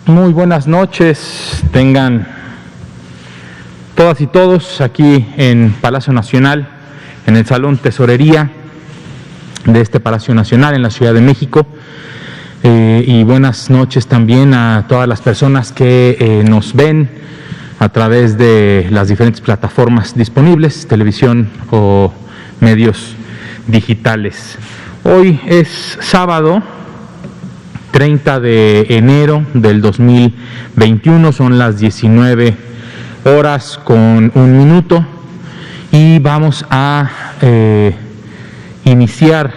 Muy buenas noches, tengan todas y todos aquí en Palacio Nacional, en el Salón Tesorería de este Palacio Nacional en la Ciudad de México. Y buenas noches también a todas las personas que nos ven a través de las diferentes plataformas disponibles, televisión o medios digitales. Hoy es sábado 30 de enero del 2021, son las 19 horas con 1 minuto y vamos a iniciar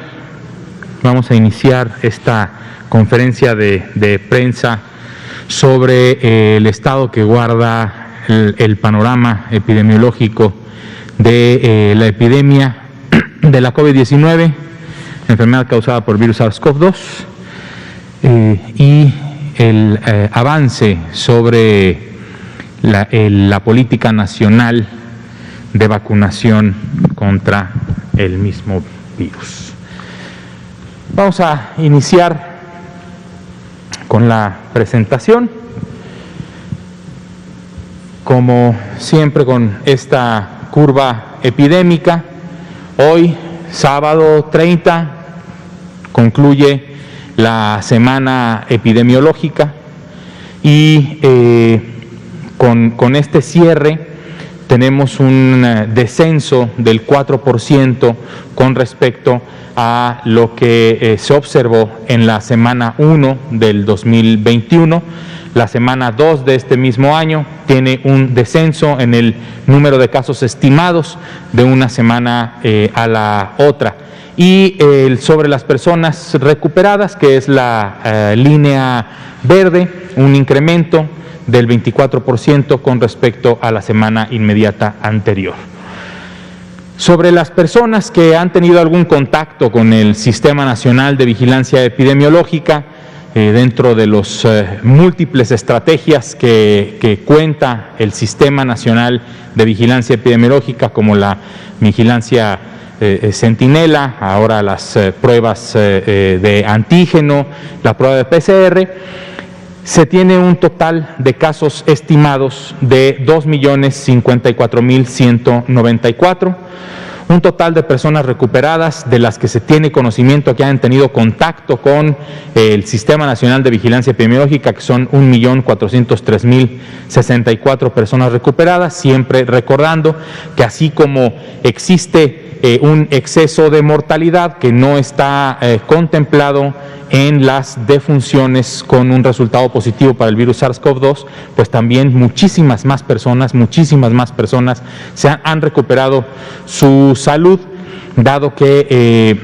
esta conferencia de prensa sobre el estado que guarda el panorama epidemiológico de la epidemia de la COVID-19, enfermedad causada por virus SARS-CoV-2, y el avance sobre la política nacional de vacunación contra el mismo virus. Vamos a iniciar con la presentación, como siempre con esta curva epidémica. Hoy, sábado 30, concluye la semana epidemiológica y con este cierre tenemos un descenso del 4% con respecto a lo que se observó en la semana 1 del 2021. La semana 2 de este mismo año tiene un descenso en el número de casos estimados de una semana a la otra. Y sobre las personas recuperadas, que es la línea verde, un incremento del 24% con respecto a la semana inmediata anterior. Sobre las personas que han tenido algún contacto con el Sistema Nacional de Vigilancia Epidemiológica, dentro de las múltiples estrategias que cuenta el Sistema Nacional de Vigilancia Epidemiológica, como la vigilancia Centinela, ahora las pruebas de antígeno, la prueba de PCR, se tiene un total de casos estimados de 2.054.194, un total de personas recuperadas de las que se tiene conocimiento que han tenido contacto con el Sistema Nacional de Vigilancia Epidemiológica, que son 1.403.064 personas recuperadas, siempre recordando que así como existe un exceso de mortalidad que no está contemplado en las defunciones con un resultado positivo para el virus SARS-CoV-2, pues también muchísimas más personas han recuperado su salud, dado que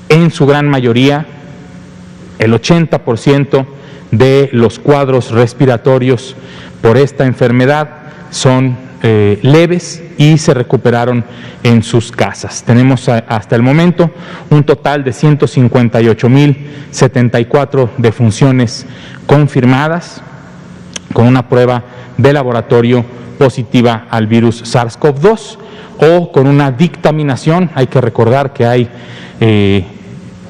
en su gran mayoría el 80% de los cuadros respiratorios por esta enfermedad son leves y se recuperaron en sus casas. Tenemos hasta el momento un total de 158.074 defunciones confirmadas con una prueba de laboratorio positiva al virus SARS-CoV-2 o con una dictaminación. Hay que recordar que hay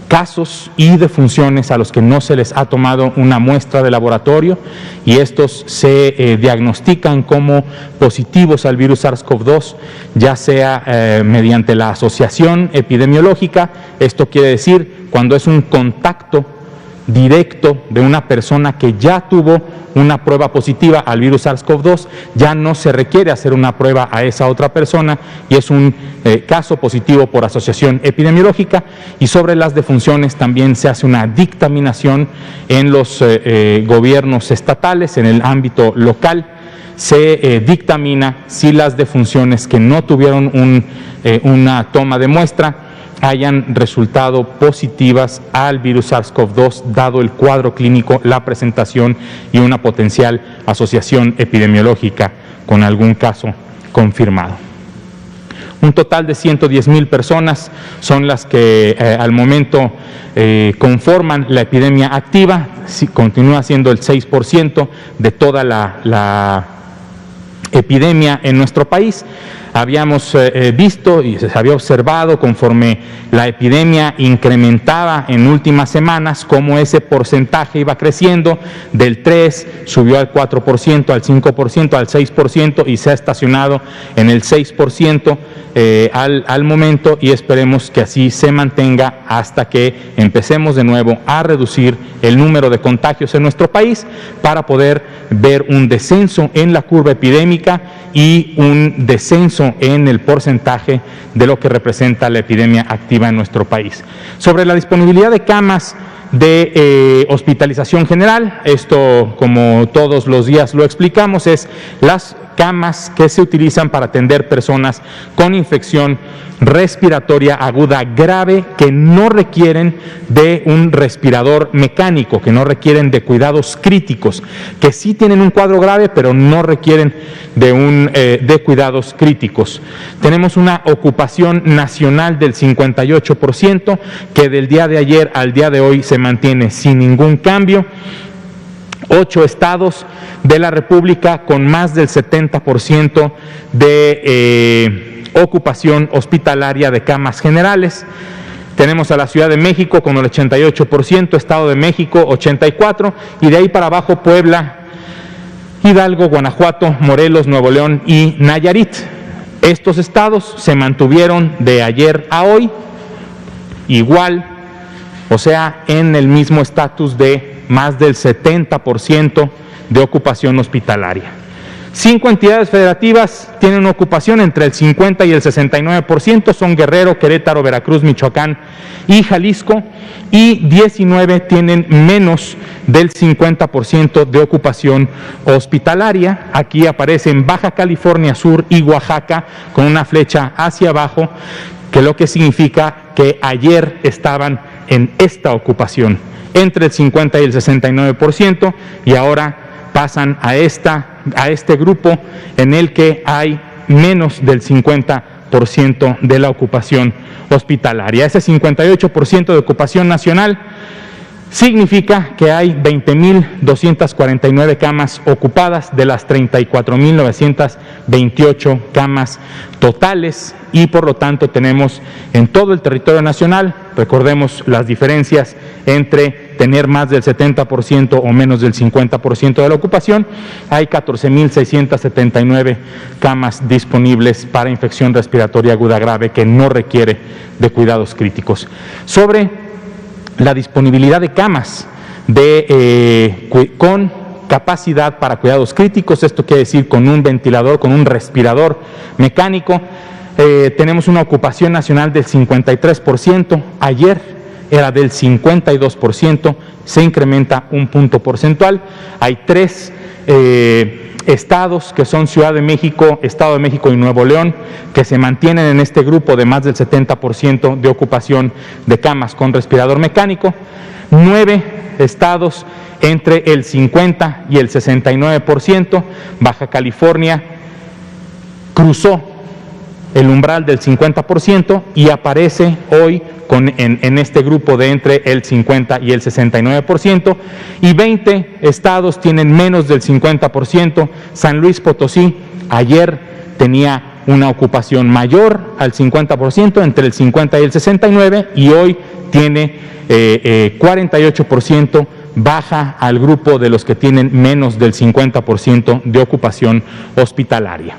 casos y defunciones a los que no se les ha tomado una muestra de laboratorio y estos se diagnostican como positivos al virus SARS-CoV-2, ya sea mediante la asociación epidemiológica. Esto quiere decir cuando es un contacto directo de una persona que ya tuvo una prueba positiva al virus SARS-CoV-2, ya no se requiere hacer una prueba a esa otra persona y es un caso positivo por asociación epidemiológica. Y sobre las defunciones también se hace una dictaminación en los gobiernos estatales, en el ámbito local. Se dictamina si las defunciones que no tuvieron una toma de muestra hayan resultado positivas al virus SARS-CoV-2, dado el cuadro clínico, la presentación y una potencial asociación epidemiológica con algún caso confirmado. Un total de 110,000 personas son las que al momento conforman la epidemia activa, continúa siendo el 6% de toda la epidemia en nuestro país. habíamos visto y se había observado conforme la epidemia incrementaba en últimas semanas, cómo ese porcentaje iba creciendo del 3%, subió al 4%, al 5%, al 6% y se ha estacionado en el 6% al momento, y esperemos que así se mantenga hasta que empecemos de nuevo a reducir el número de contagios en nuestro país para poder ver un descenso en la curva epidémica y un descenso en el porcentaje de lo que representa la epidemia activa en nuestro país. Sobre la disponibilidad de camas de hospitalización general, esto, como todos los días lo explicamos, es las camas que se utilizan para atender personas con infección respiratoria aguda grave que no requieren de un respirador mecánico, que no requieren de cuidados críticos, que sí tienen un cuadro grave pero no requieren de cuidados críticos. Tenemos una ocupación nacional del 58%, que del día de ayer al día de hoy se mantiene sin ningún cambio. 8 estados de la República con más del 70% de ocupación hospitalaria de camas generales. Tenemos a la Ciudad de México con el 88%, Estado de México 84%, y de ahí para abajo Puebla, Hidalgo, Guanajuato, Morelos, Nuevo León y Nayarit. Estos estados se mantuvieron de ayer a hoy igual, o sea, en el mismo estatus de más del 70% de ocupación hospitalaria. 5 entidades federativas tienen una ocupación entre el 50 y el 69%, son Guerrero, Querétaro, Veracruz, Michoacán y Jalisco, y 19 tienen menos del 50% de ocupación hospitalaria. Aquí aparecen Baja California Sur y Oaxaca con una flecha hacia abajo, que lo que significa que ayer estaban en esta ocupación entre el 50 y el 69%, y ahora pasan a este grupo en el que hay menos del 50% de la ocupación hospitalaria. Ese 58% de ocupación nacional significa que hay 20.249 camas ocupadas de las 34.928 camas totales, y por lo tanto tenemos en todo el territorio nacional, recordemos las diferencias entre tener más del 70% o menos del 50% de la ocupación, hay 14.679 camas disponibles para infección respiratoria aguda grave que no requiere de cuidados críticos. Sobre la disponibilidad de camas con capacidad para cuidados críticos, esto quiere decir con un ventilador, con un respirador mecánico, tenemos una ocupación nacional del 53%, ayer era del 52%, se incrementa un punto porcentual. Hay 3 estados que son Ciudad de México, Estado de México y Nuevo León, que se mantienen en este grupo de más del 70% de ocupación de camas con respirador mecánico. 9 estados entre el 50 y el 69%, Baja California cruzó el umbral del 50% y aparece hoy en este grupo de entre el 50 y el 69%, y 20 estados tienen menos del 50%. San Luis Potosí ayer tenía una ocupación mayor al 50%, entre el 50 y el 69%, y hoy tiene 48%, baja al grupo de los que tienen menos del 50% de ocupación hospitalaria.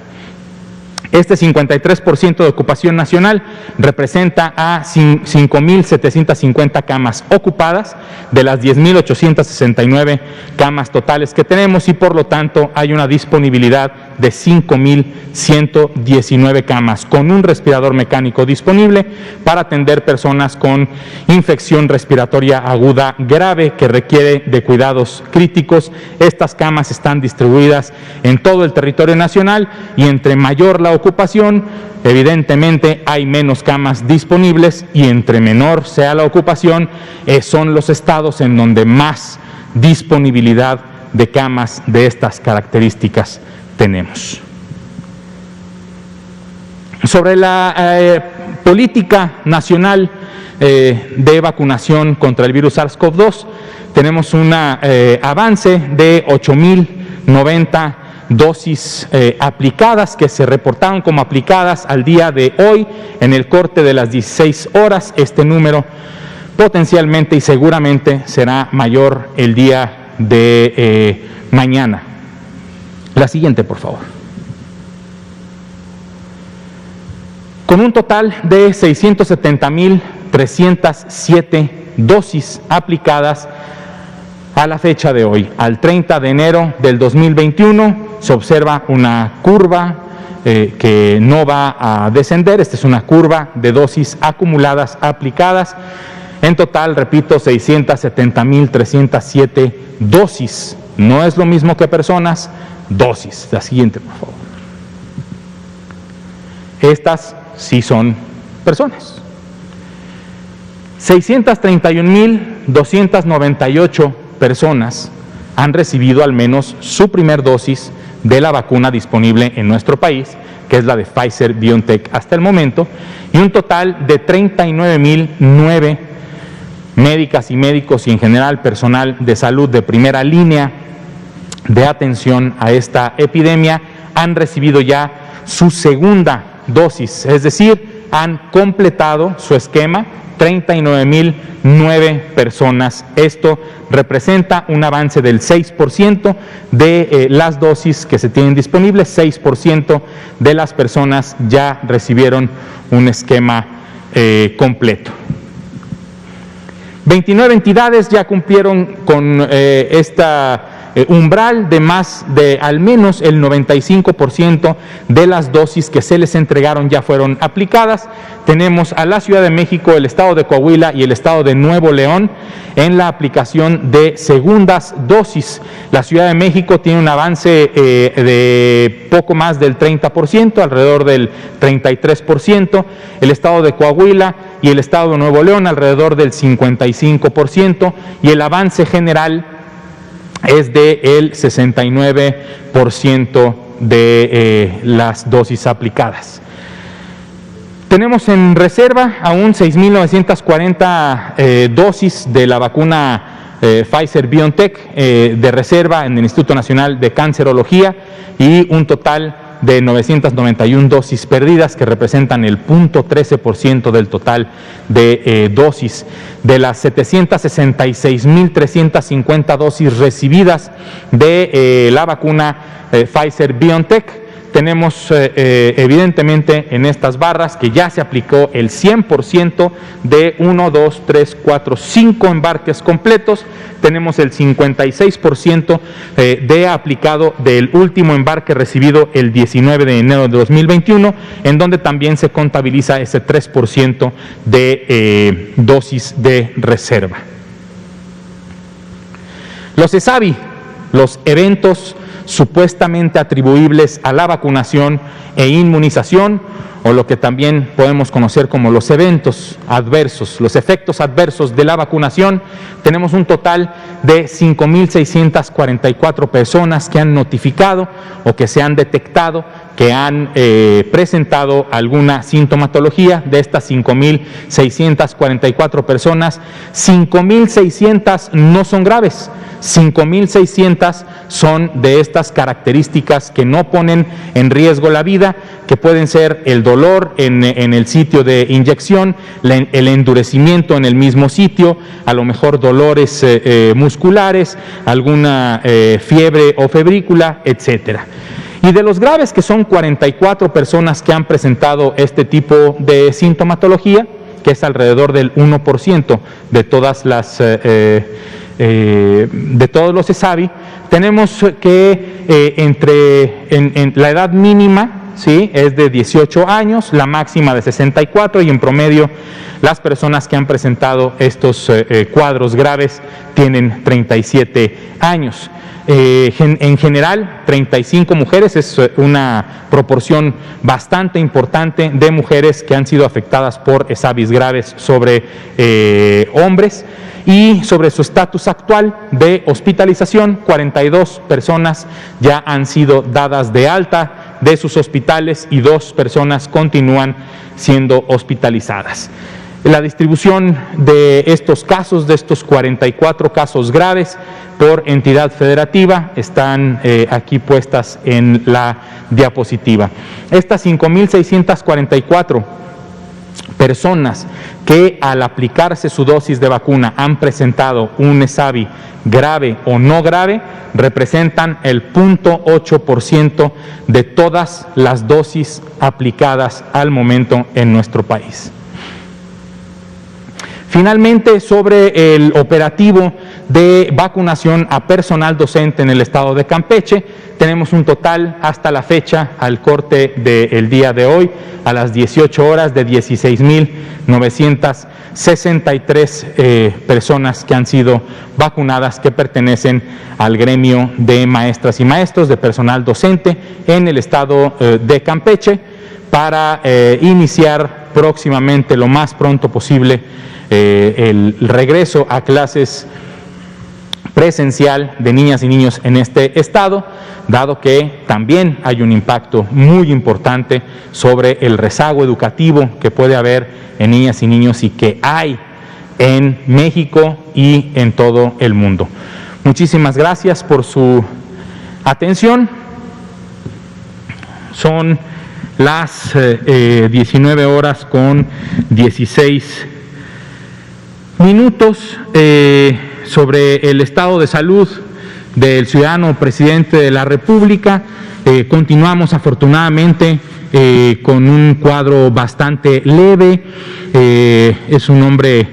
Este 53% de ocupación nacional representa a 5.750 camas ocupadas de las 10.869 camas totales que tenemos, y por lo tanto hay una disponibilidad de 5.119 camas con un respirador mecánico disponible para atender personas con infección respiratoria aguda grave que requiere de cuidados críticos. Estas camas están distribuidas en todo el territorio nacional, y entre mayor la ocupación, evidentemente hay menos camas disponibles, y entre menor sea la ocupación, son los estados en donde más disponibilidad de camas de estas características tenemos. Sobre la política nacional de vacunación contra el virus SARS-CoV-2, tenemos un avance de 8.090 dosis aplicadas, que se reportaron como aplicadas al día de hoy. En el corte de las 16 horas, este número potencialmente y seguramente será mayor el día de mañana. La siguiente, por favor. Con un total de 670,307 dosis aplicadas a la fecha de hoy, al 30 de enero del 2021, se observa una curva que no va a descender. Esta es una curva de dosis acumuladas aplicadas. En total, repito, 670,307 dosis. No es lo mismo que personas, dosis. La siguiente, por favor. Estas sí son personas. 631,298 personas han recibido al menos su primer dosis de la vacuna disponible en nuestro país, que es la de Pfizer-BioNTech hasta el momento, y un total de 39,009 médicas y médicos y en general personal de salud de primera línea de atención a esta epidemia han recibido ya su segunda dosis, es decir, han completado su esquema. 39,009 personas. Esto representa un avance del 6% de las dosis que se tienen disponibles. 6% de las personas ya recibieron un esquema completo. 29 entidades ya cumplieron con esta umbral de más de al menos el 95% de las dosis que se les entregaron ya fueron aplicadas. Tenemos a la Ciudad de México, el Estado de Coahuila y el Estado de Nuevo León en la aplicación de segundas dosis. La Ciudad de México tiene un avance de poco más del 30%, alrededor del 33%. El Estado de Coahuila y el Estado de Nuevo León alrededor del 55%, y el avance general es del 69% de las dosis aplicadas. Tenemos en reserva aún 6,940 dosis de la vacuna Pfizer-BioNTech de reserva en el Instituto Nacional de Cancerología, y un total de 991 dosis perdidas, que representan el 0.13% del total de dosis. De las 766,350 dosis recibidas de la vacuna Pfizer-BioNTech, tenemos evidentemente en estas barras que ya se aplicó el 100% de 1, 2, 3, 4, 5 embarques completos. Tenemos el 56% de aplicado del último embarque recibido el 19 de enero de 2021, en donde también se contabiliza ese 3% de dosis de reserva. Los ESAVI, los eventos supuestamente atribuibles a la vacunación e inmunización, o lo que también podemos conocer como los eventos adversos, los efectos adversos de la vacunación. Tenemos un total de 5,644 personas que han notificado o que se han detectado que han presentado alguna sintomatología. De estas 5,644 personas, 5,600 no son graves. 5,600 son de estas características que no ponen en riesgo la vida, que pueden ser el dolor en el sitio de inyección, el endurecimiento en el mismo sitio, a lo mejor dolores musculares, alguna fiebre o febrícula, etcétera. Y de los graves, que son 44 personas que han presentado este tipo de sintomatología, que es alrededor del 1% de todas las de todos los ESAVI, tenemos que en la edad mínima, ¿sí?, es de 18 años, la máxima de 64, y en promedio las personas que han presentado estos cuadros graves tienen 37 años. En general, 35 mujeres, es una proporción bastante importante de mujeres que han sido afectadas por ESAVIs graves sobre hombres. Y sobre su estatus actual de hospitalización, 42 personas ya han sido dadas de alta de sus hospitales y 2 personas continúan siendo hospitalizadas. La distribución de estos casos, de estos 44 casos graves por entidad federativa, están aquí puestas en la diapositiva. Estas 5.644 personas que al aplicarse su dosis de vacuna han presentado un ESAVI grave o no grave, representan el 0.8% de todas las dosis aplicadas al momento en nuestro país. Finalmente, sobre el operativo de vacunación a personal docente en el estado de Campeche, tenemos un total hasta la fecha, al corte del día de hoy, a las 18 horas, de 16.963 personas que han sido vacunadas, que pertenecen al gremio de maestras y maestros de personal docente en el estado de Campeche, para iniciar próximamente, lo más pronto posible, el regreso a clases presencial de niñas y niños en este estado, dado que también hay un impacto muy importante sobre el rezago educativo que puede haber en niñas y niños y que hay en México y en todo el mundo. Muchísimas gracias por su atención. Son las 19 horas con 16 minutos. Sobre el estado de salud del ciudadano presidente de la República, continuamos afortunadamente con un cuadro bastante leve. Es un hombre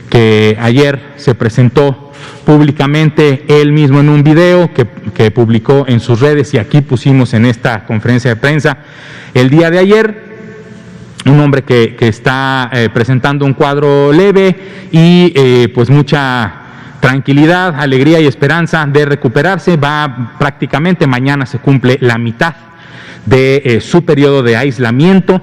que ayer se presentó públicamente él mismo en un video que publicó en sus redes, y aquí pusimos en esta conferencia de prensa el día de ayer. Un hombre que está presentando un cuadro leve y pues mucha tranquilidad, alegría y esperanza de recuperarse. Va prácticamente, mañana se cumple la mitad de su periodo de aislamiento.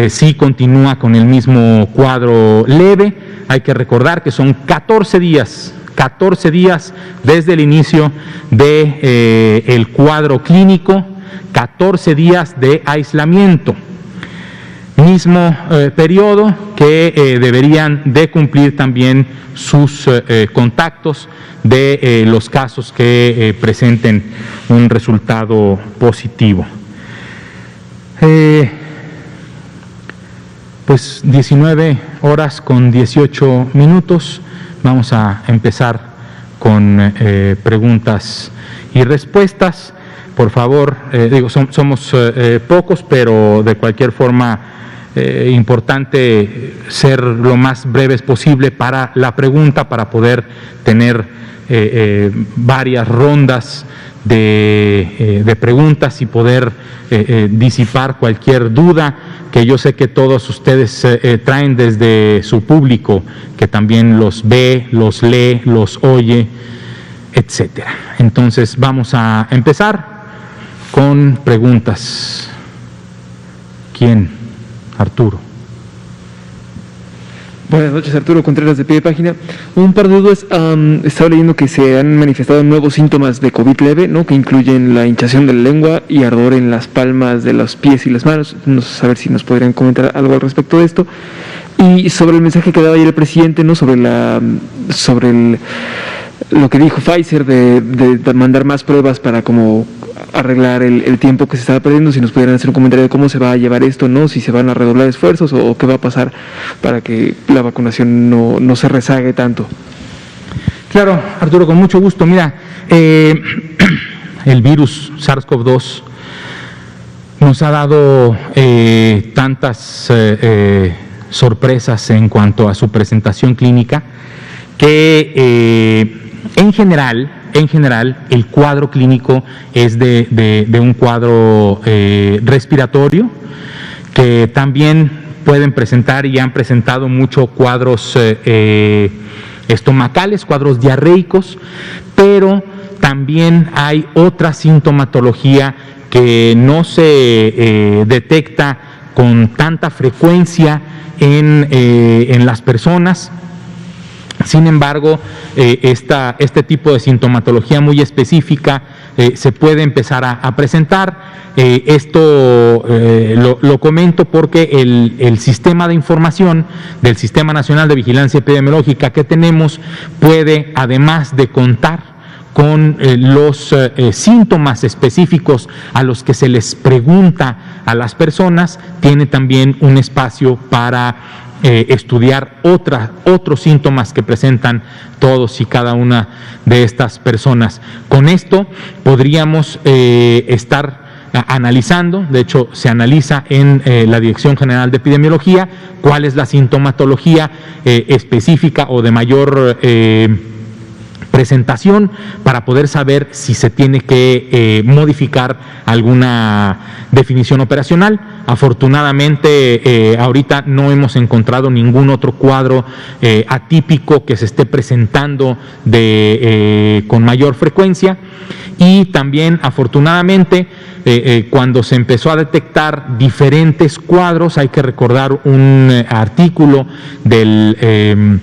Sí continúa con el mismo cuadro leve. Hay que recordar que son 14 días desde el inicio de el cuadro clínico, 14 días de aislamiento. Mismo periodo que deberían de cumplir también sus contactos de los casos que presenten un resultado positivo. Pues 19 horas con 18 minutos. Vamos a empezar con preguntas y respuestas. Por favor, somos pocos, pero de cualquier forma importante ser lo más breves posible para la pregunta, para poder tener varias rondas de preguntas y poder disipar cualquier duda que yo sé que todos ustedes traen desde su público, que también los ve, los lee, los oye, etcétera. Entonces vamos a empezar con preguntas. ¿Quién? Arturo. Buenas noches, Arturo Contreras, de Pie de Página. Un par de dudas. Estaba leyendo que se han manifestado nuevos síntomas de COVID leve, ¿no?, que incluyen la hinchazón de la lengua y ardor en las palmas de los pies y las manos. No sé, saber si nos podrían comentar algo al respecto de esto. Y sobre el mensaje que daba ayer el presidente, ¿no?, sobre lo que dijo Pfizer de mandar más pruebas para como arreglar el tiempo que se estaba perdiendo. Si nos pudieran hacer un comentario de cómo se va a llevar esto, ¿no?, si se van a redoblar esfuerzos o qué va a pasar para que la vacunación no se rezague tanto. Claro, Arturo, con mucho gusto. Mira, el virus SARS-CoV-2 nos ha dado tantas sorpresas en cuanto a su presentación clínica que en general el cuadro clínico es de un cuadro respiratorio, que también pueden presentar y han presentado muchos cuadros estomacales, cuadros diarreicos, pero también hay otra sintomatología que no se detecta con tanta frecuencia en las personas. Sin embargo, este tipo de sintomatología muy específica se puede empezar a presentar. Esto lo comento porque el sistema de información del Sistema Nacional de Vigilancia Epidemiológica que tenemos puede, además de contar con los síntomas específicos a los que se les pregunta a las personas, tiene también un espacio para estudiar otros síntomas que presentan todos y cada una de estas personas. Con esto podríamos estar analizando, de hecho se analiza en la Dirección General de Epidemiología, cuál es la sintomatología específica o de mayor presentación para poder saber si se tiene que modificar alguna definición operacional. Afortunadamente, ahorita no hemos encontrado ningún otro cuadro atípico que se esté presentando con mayor frecuencia, y también, afortunadamente, cuando se empezó a detectar diferentes cuadros, hay que recordar un artículo del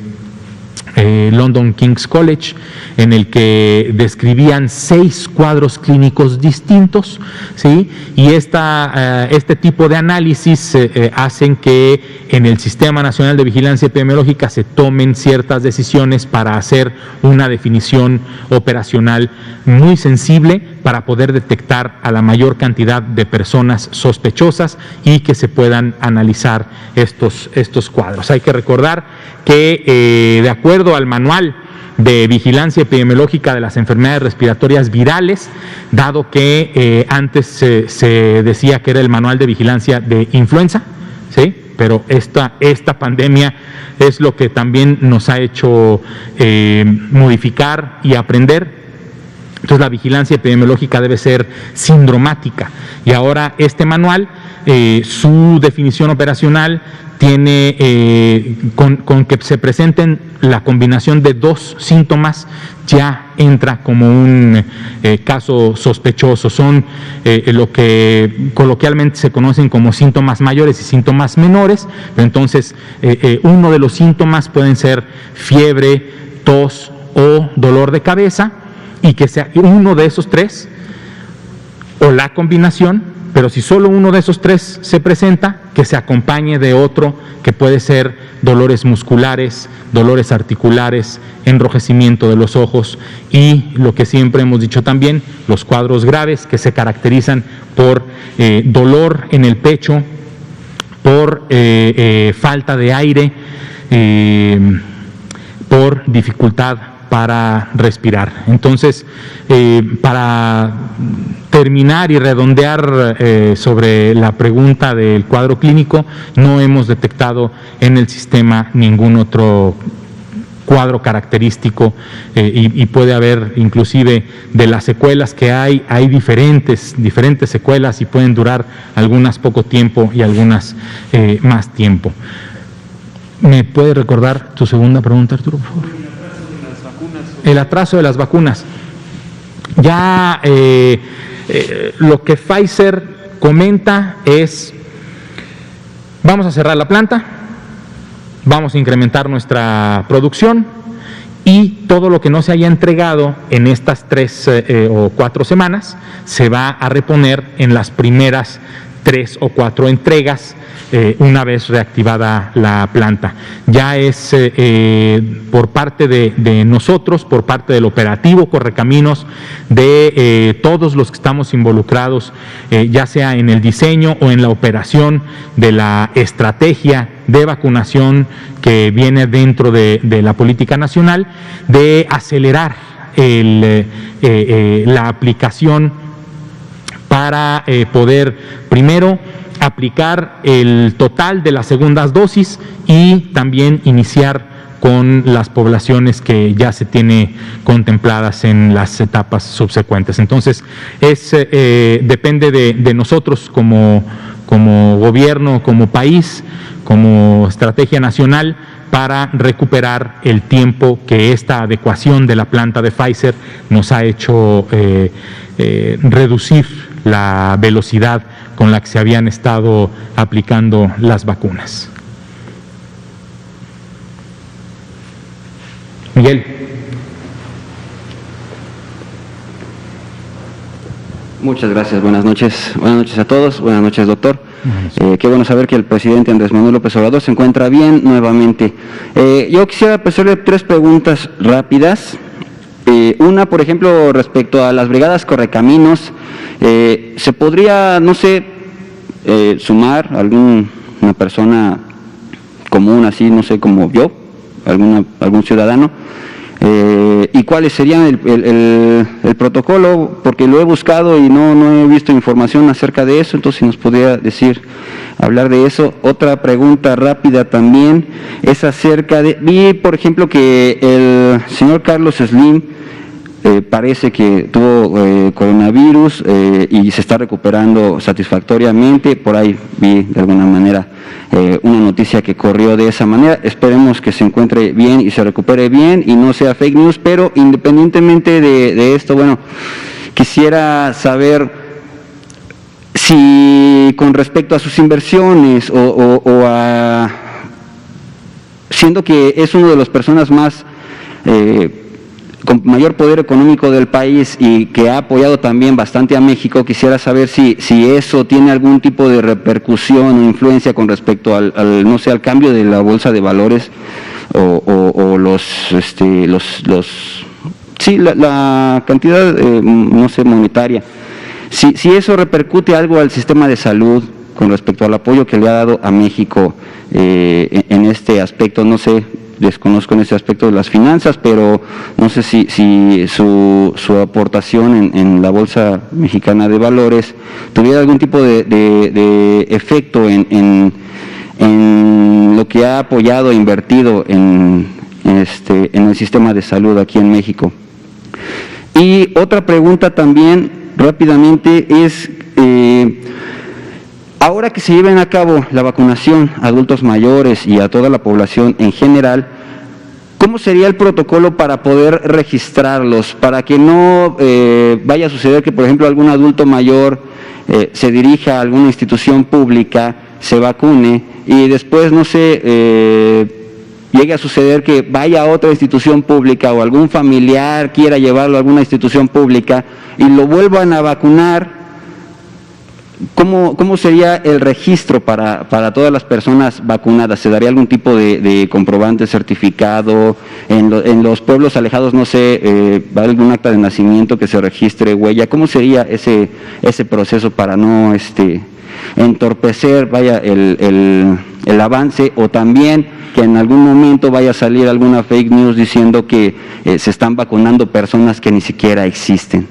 London King's College, en el que describían 6 cuadros clínicos distintos, ¿sí? Y este tipo de análisis hacen que en el Sistema Nacional de Vigilancia Epidemiológica se tomen ciertas decisiones para hacer una definición operacional muy sensible para poder detectar a la mayor cantidad de personas sospechosas y que se puedan analizar estos cuadros. Hay que recordar que de acuerdo al manual de vigilancia epidemiológica de las enfermedades respiratorias virales, dado que antes se decía que era el manual de vigilancia de influenza, ¿sí? Pero esta pandemia es lo que también nos ha hecho modificar y aprender. Entonces la vigilancia epidemiológica debe ser sindromática, y ahora este manual, su definición operacional tiene, con que se presenten la combinación de 2 síntomas, ya entra como un caso sospechoso. Son lo que coloquialmente se conocen como síntomas mayores y síntomas menores. Entonces, uno de los síntomas pueden ser fiebre, tos o dolor de cabeza, y que sea uno de esos 3 o la combinación, pero si solo uno de esos 3 se presenta, que se acompañe de otro que puede ser dolores musculares, dolores articulares, enrojecimiento de los ojos, y lo que siempre hemos dicho también, los cuadros graves que se caracterizan por dolor en el pecho, por falta de aire, por dificultad para respirar. Entonces, para terminar y redondear sobre la pregunta del cuadro clínico, no hemos detectado en el sistema ningún otro cuadro característico, y puede haber inclusive de las secuelas que hay diferentes secuelas, y pueden durar algunas poco tiempo y algunas más tiempo. ¿Me puede recordar tu segunda pregunta, Arturo, por favor? El atraso de las vacunas. Ya lo que Pfizer comenta es: vamos a cerrar la planta, vamos a incrementar nuestra producción, y todo lo que no se haya entregado en estas 3 o 4 semanas se va a reponer en las primeras 3 o 4 entregas una vez reactivada la planta. Ya es por parte de nosotros, por parte del operativo Correcaminos, de todos los que estamos involucrados, ya sea en el diseño o en la operación de la estrategia de vacunación que viene dentro de la política nacional, de acelerar la aplicación para poder primero aplicar el total de las segundas dosis, y también iniciar con las poblaciones que ya se tiene contempladas en las etapas subsecuentes. Entonces, depende de nosotros como gobierno, como país, como estrategia nacional, para recuperar el tiempo que esta adecuación de la planta de Pfizer nos ha hecho reducir la velocidad con la que se habían estado aplicando las vacunas. Miguel. Muchas gracias, buenas noches a todos, buenas noches, doctor. Qué bueno saber que el presidente Andrés Manuel López Obrador se encuentra bien nuevamente. Yo quisiera hacerle 3 preguntas rápidas. Una, por ejemplo, respecto a las brigadas correcaminos, ¿se podría, no sé, sumar alguna persona común, así, no sé, como yo, algún ciudadano? ¿Y cuáles serían el protocolo? Porque lo he buscado y no he visto información acerca de eso, entonces si nos podría hablar de eso. Otra pregunta rápida también es acerca de, vi por ejemplo que el señor Carlos Slim parece que tuvo coronavirus y se está recuperando satisfactoriamente. Por ahí vi de alguna manera una noticia que corrió de esa manera. Esperemos que se encuentre bien y se recupere bien y no sea fake news, pero independientemente de esto, bueno, quisiera saber si con respecto a sus inversiones siendo que es una de las personas más con mayor poder económico del país y que ha apoyado también bastante a México, quisiera saber si eso tiene algún tipo de repercusión o influencia con respecto al no sé, al cambio de la bolsa de valores o la cantidad no sé, monetaria. Si eso repercute algo al sistema de salud con respecto al apoyo que le ha dado a México en este aspecto, no sé, desconozco en ese aspecto de las finanzas, pero no sé si su aportación en la Bolsa Mexicana de Valores tuviera algún tipo de efecto en lo que ha apoyado e invertido en el sistema de salud aquí en México. Y otra pregunta también, rápidamente, es ahora que se lleven a cabo la vacunación a adultos mayores y a toda la población en general, ¿cómo sería el protocolo para poder registrarlos? Para que no vaya a suceder que, por ejemplo, algún adulto mayor se dirija a alguna institución pública, se vacune y después, no sé, llegue a suceder que vaya a otra institución pública o algún familiar quiera llevarlo a alguna institución pública y lo vuelvan a vacunar. ¿Cómo sería el registro para todas las personas vacunadas? ¿Se daría algún tipo de comprobante certificado? En los pueblos alejados, no sé, ¿va algún acta de nacimiento que se registre, huella? ¿Cómo sería ese proceso para no entorpecer, vaya, el avance, o también que en algún momento vaya a salir alguna fake news diciendo que se están vacunando personas que ni siquiera existen?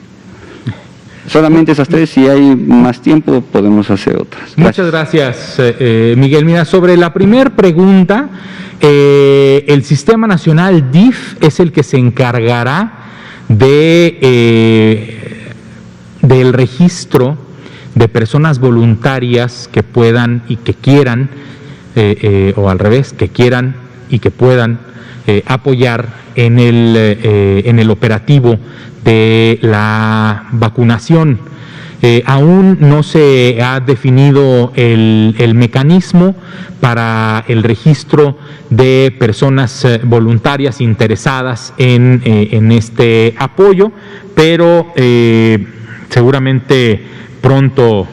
Solamente esas 3, si hay más tiempo podemos hacer otras. Muchas gracias, Miguel. Mira, sobre la primera pregunta, el Sistema Nacional DIF es el que se encargará del registro de personas voluntarias que puedan y que quieran, o al revés, que quieran y que puedan apoyar en el operativo de la vacunación. Aún no se ha definido el mecanismo para el registro de personas voluntarias interesadas en este apoyo, pero seguramente pronto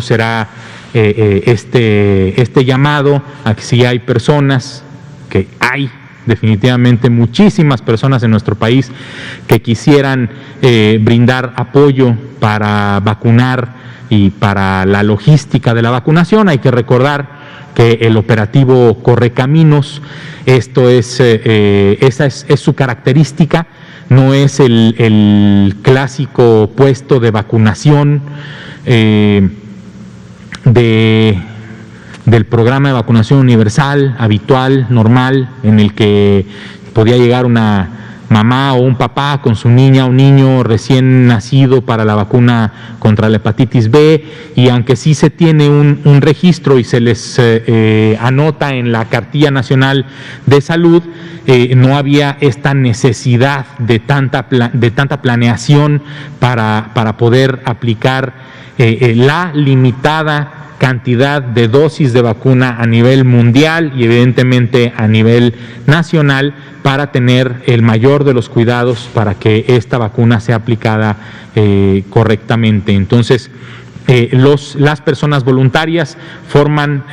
será este llamado a que si hay personas, que hay definitivamente muchísimas personas en nuestro país que quisieran brindar apoyo para vacunar y para la logística de la vacunación. Hay que recordar que el operativo Correcaminos, esa es su característica, no es el clásico puesto de vacunación del programa de vacunación universal, habitual, normal, en el que podía llegar una mamá o un papá con su niña o niño recién nacido para la vacuna contra la hepatitis B, y aunque sí se tiene un registro y se les anota en la Cartilla Nacional de Salud, no había esta necesidad de tanta planeación para poder aplicar la limitada cantidad de dosis de vacuna a nivel mundial y evidentemente a nivel nacional para tener el mayor de los cuidados para que esta vacuna sea aplicada correctamente. Entonces, las personas voluntarias forman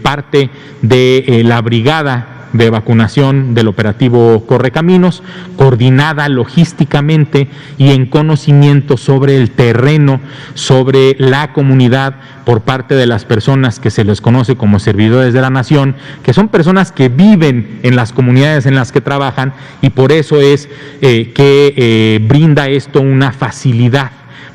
parte de la brigada de vacunación del operativo Correcaminos, coordinada logísticamente y en conocimiento sobre el terreno, sobre la comunidad por parte de las personas que se les conoce como servidores de la nación, que son personas que viven en las comunidades en las que trabajan, y por eso es que brinda esto una facilidad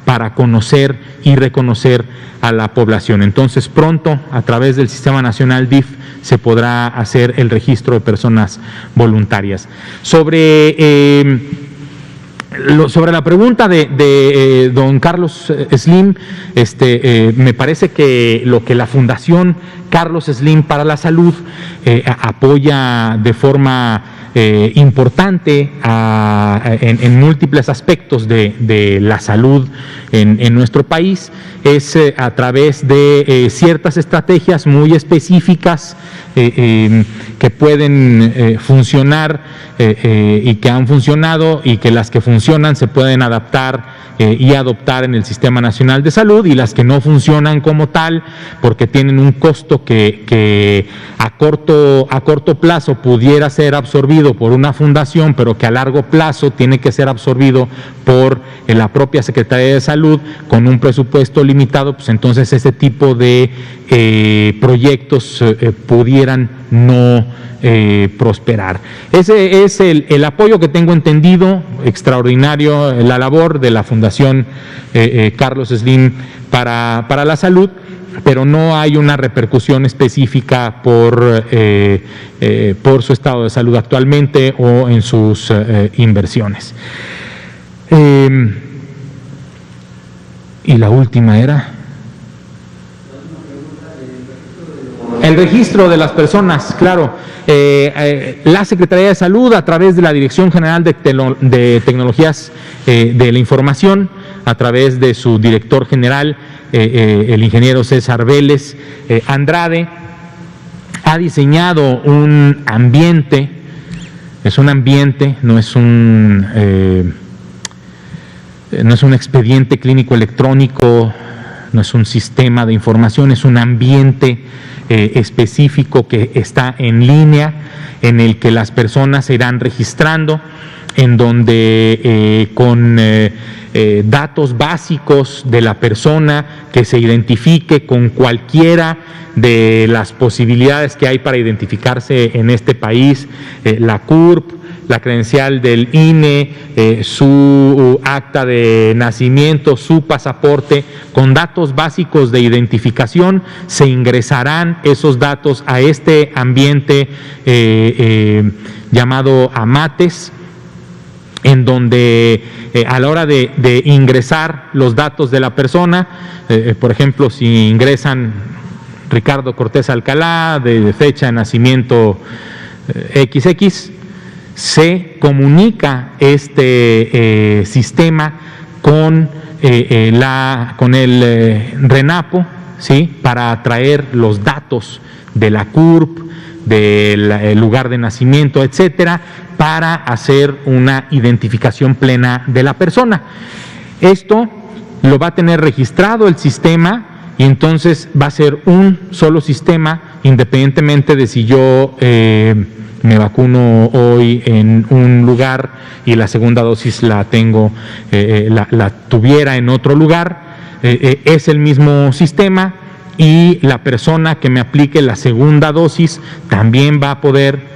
para conocer y reconocer a la población. Entonces, pronto, a través del Sistema Nacional DIF, se podrá hacer el registro de personas voluntarias. Sobre la pregunta de don Carlos Slim, me parece que lo que la Fundación Carlos Slim para la Salud apoya de forma importante en múltiples aspectos de la salud en nuestro país es a través de ciertas estrategias muy específicas que pueden funcionar y que han funcionado, y que las que funcionan se pueden adaptar y adoptar en el Sistema Nacional de Salud, y las que no funcionan como tal porque tienen un costo que a corto plazo pudiera ser absorbido por una fundación, pero que a largo plazo tiene que ser absorbido por la propia Secretaría de Salud con un presupuesto limitado, pues entonces ese tipo de proyectos pudieran no prosperar. Ese es el apoyo que tengo entendido, extraordinario la labor de la Fundación Carlos Slim para la salud, pero no hay una repercusión específica por su estado de salud actualmente o en sus inversiones. Y la última era el registro de las personas, claro. La Secretaría de Salud, a través de la Dirección General de Tecnologías de la Información, a través de su director general, el ingeniero César Vélez Andrade, ha diseñado un ambiente, no es un expediente clínico electrónico, no es un sistema de información, es un ambiente específico que está en línea, en el que las personas se irán registrando, en donde con datos básicos de la persona que se identifique con cualquiera de las posibilidades que hay para identificarse en este país, la CURP, la credencial del INE, su acta de nacimiento, su pasaporte, con datos básicos de identificación, se ingresarán esos datos a este ambiente llamado AMATES, en donde a la hora de ingresar los datos de la persona, por ejemplo, si ingresan Ricardo Cortés Alcalá, de fecha de nacimiento XX, se comunica este sistema con el RENAPO, ¿sí?, para traer los datos de la CURP, del lugar de nacimiento, etcétera, para hacer una identificación plena de la persona. Esto lo va a tener registrado el sistema, y entonces va a ser un solo sistema, independientemente de si yo me vacuno hoy en un lugar y la segunda dosis la tuviera en otro lugar. Es el mismo sistema, y la persona que me aplique la segunda dosis también va a poder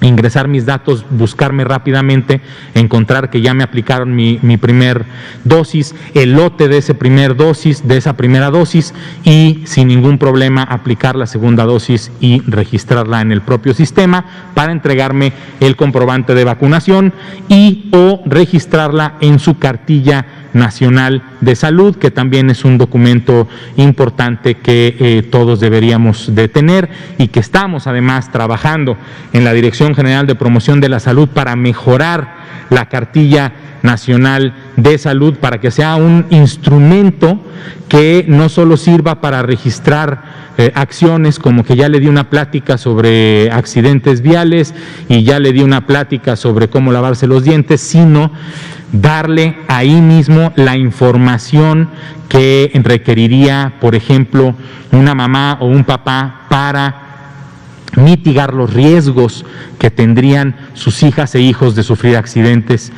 ingresar mis datos, buscarme rápidamente, encontrar que ya me aplicaron mi primer dosis, el lote de esa primera dosis, y sin ningún problema aplicar la segunda dosis y registrarla en el propio sistema para entregarme el comprobante de vacunación y o registrarla en su cartilla nacional de salud, que también es un documento importante que todos deberíamos de tener, y que estamos además trabajando en la Dirección General de Promoción de la Salud para mejorar la cartilla nacional de Salud para que sea un instrumento que no solo sirva para registrar acciones como que ya le di una plática sobre accidentes viales y ya le di una plática sobre cómo lavarse los dientes, sino darle ahí mismo la información que requeriría, por ejemplo, una mamá o un papá para mitigar los riesgos que tendrían sus hijas e hijos de sufrir accidentes,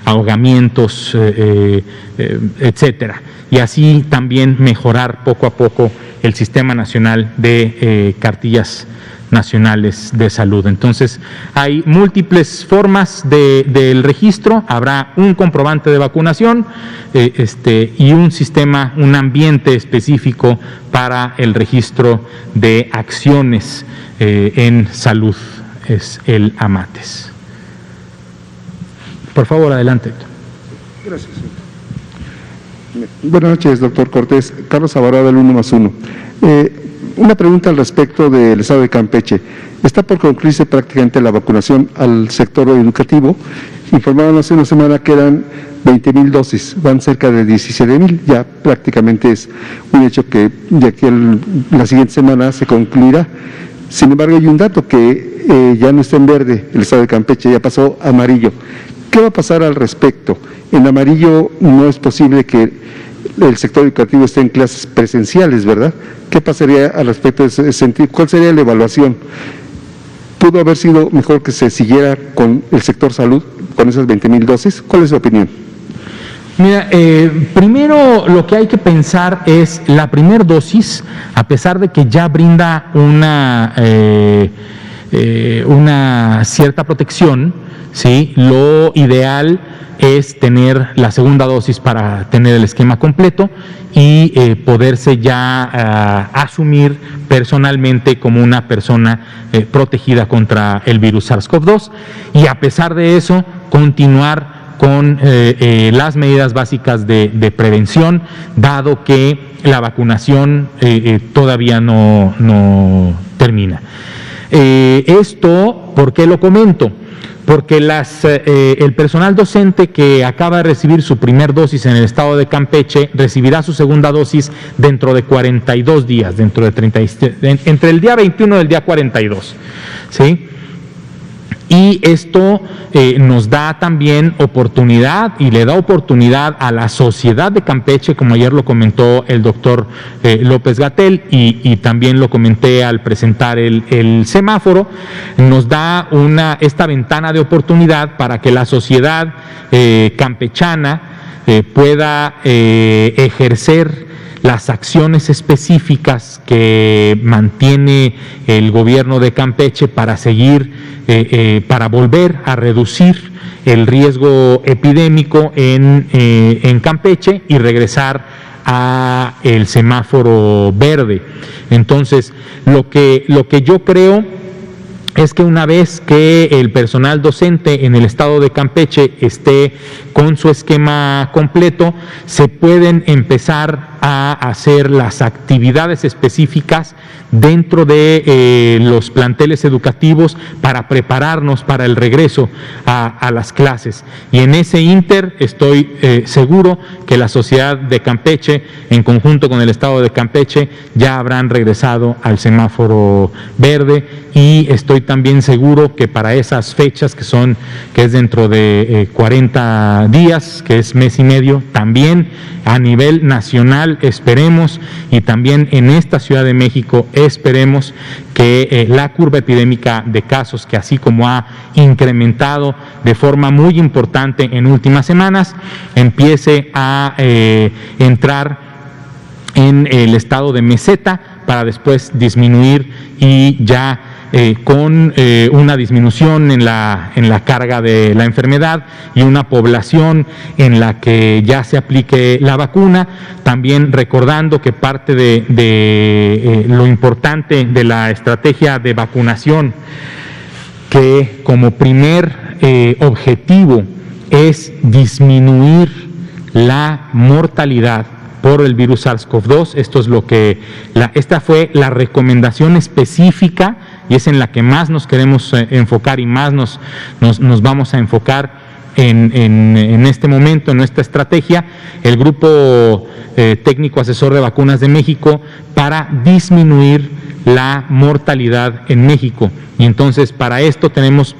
ahogamientos, etcétera. Y así también mejorar poco a poco el Sistema Nacional de Cartillas Nacionales de Salud. Entonces, hay múltiples formas del registro. Habrá un comprobante de vacunación y un sistema, un ambiente específico para el registro de acciones en salud. Es el AMATES. Por favor, adelante, Héctor. Gracias. Buenas noches, doctor Cortés. Carlos Alvarado, del 1+1. Una pregunta al respecto del estado de Campeche. Está por concluirse prácticamente la vacunación al sector educativo. Informaron hace una semana que eran 20,000 dosis, van cerca de 17,000. Ya prácticamente es un hecho que de aquí la siguiente semana se concluirá. Sin embargo, hay un dato que ya no está en verde, el estado de Campeche ya pasó a amarillo. ¿Qué va a pasar al respecto? En amarillo no es posible que el sector educativo esté en clases presenciales, ¿verdad? ¿Qué pasaría al respecto de ese sentido? ¿Cuál sería la evaluación? ¿Pudo haber sido mejor que se siguiera con el sector salud, con esas 20,000 dosis? ¿Cuál es su opinión? Mira, primero lo que hay que pensar es la primera dosis, a pesar de que ya brinda una cierta protección, ¿sí? Lo ideal es tener la segunda dosis para tener el esquema completo y poderse ya asumir personalmente como una persona protegida contra el virus SARS-CoV-2 y a pesar de eso continuar con las medidas básicas de prevención, dado que la vacunación todavía no termina. Esto, ¿por qué lo comento? Porque el personal docente que acaba de recibir su primer dosis en el estado de Campeche recibirá su segunda dosis dentro de 42 días, entre el día 21 y el día 42, ¿sí? Y esto nos da también oportunidad y le da oportunidad a la sociedad de Campeche, como ayer lo comentó el doctor López-Gatell y también lo comenté al presentar el semáforo, nos da esta ventana de oportunidad para que la sociedad campechana pueda ejercer las acciones específicas que mantiene el gobierno de Campeche para para volver a reducir el riesgo epidémico en Campeche y regresar a el semáforo verde. Entonces, lo que yo creo es que una vez que el personal docente en el estado de Campeche esté con su esquema completo, se pueden empezar a hacer las actividades específicas dentro de los planteles educativos para prepararnos para el regreso a las clases. Y en ese ínter estoy seguro que la sociedad de Campeche, en conjunto con el estado de Campeche, ya habrán regresado al semáforo verde y estoy también seguro que para esas fechas que es dentro de 40 días, que es mes y medio, también a nivel nacional esperemos y también en esta Ciudad de México esperemos que la curva epidémica de casos, que así como ha incrementado de forma muy importante en últimas semanas, empiece a entrar en el estado de meseta para después disminuir y ya con una disminución en la carga de la enfermedad y una población en la que ya se aplique la vacuna, también recordando que parte de lo importante de la estrategia de vacunación, que como primer objetivo es disminuir la mortalidad por el virus SARS-CoV-2. Esto es esta fue la recomendación específica y es en la que más nos queremos enfocar y más nos vamos a enfocar en este momento, en nuestra estrategia, el Grupo Técnico Asesor de Vacunas de México para disminuir la mortalidad en México. Y entonces para esto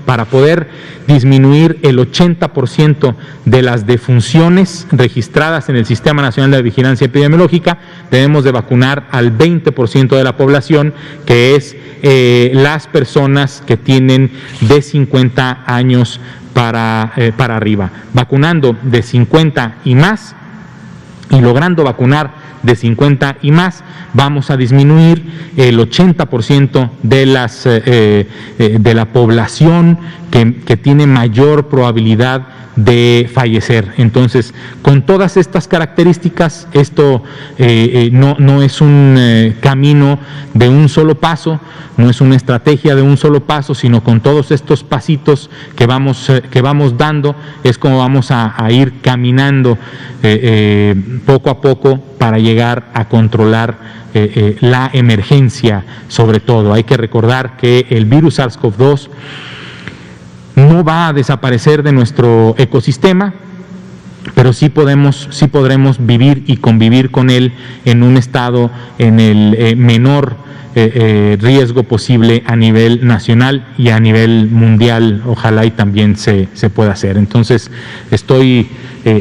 para poder disminuir el 80% de las defunciones registradas en el Sistema Nacional de Vigilancia Epidemiológica, debemos de vacunar al 20% de la población, que es las personas que tienen de 50 años para arriba. Vacunando de 50 y más y logrando vacunar de 50 y más, vamos a disminuir el 80% de la población que tiene mayor probabilidad de fallecer. Entonces, con todas estas características, esto no es un camino de un solo paso, no es una estrategia de un solo paso, sino con todos estos pasitos que vamos dando, es como vamos a ir caminando poco a poco para llegar a controlar la emergencia. Sobre todo, hay que recordar que el virus SARS-CoV-2 no va a desaparecer de nuestro ecosistema, pero sí podremos vivir y convivir con él en un estado en el menor riesgo posible a nivel nacional y a nivel mundial. Ojalá y también se pueda hacer. Entonces, estoy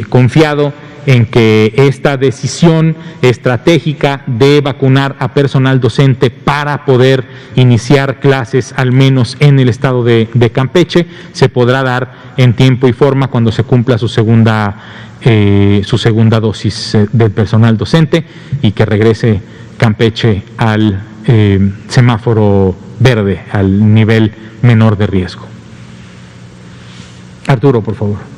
confiado en que esta decisión estratégica de vacunar a personal docente para poder iniciar clases, al menos en el estado de Campeche, se podrá dar en tiempo y forma cuando se cumpla su segunda dosis del personal docente y que regrese Campeche al semáforo verde, al nivel menor de riesgo. Arturo, por favor.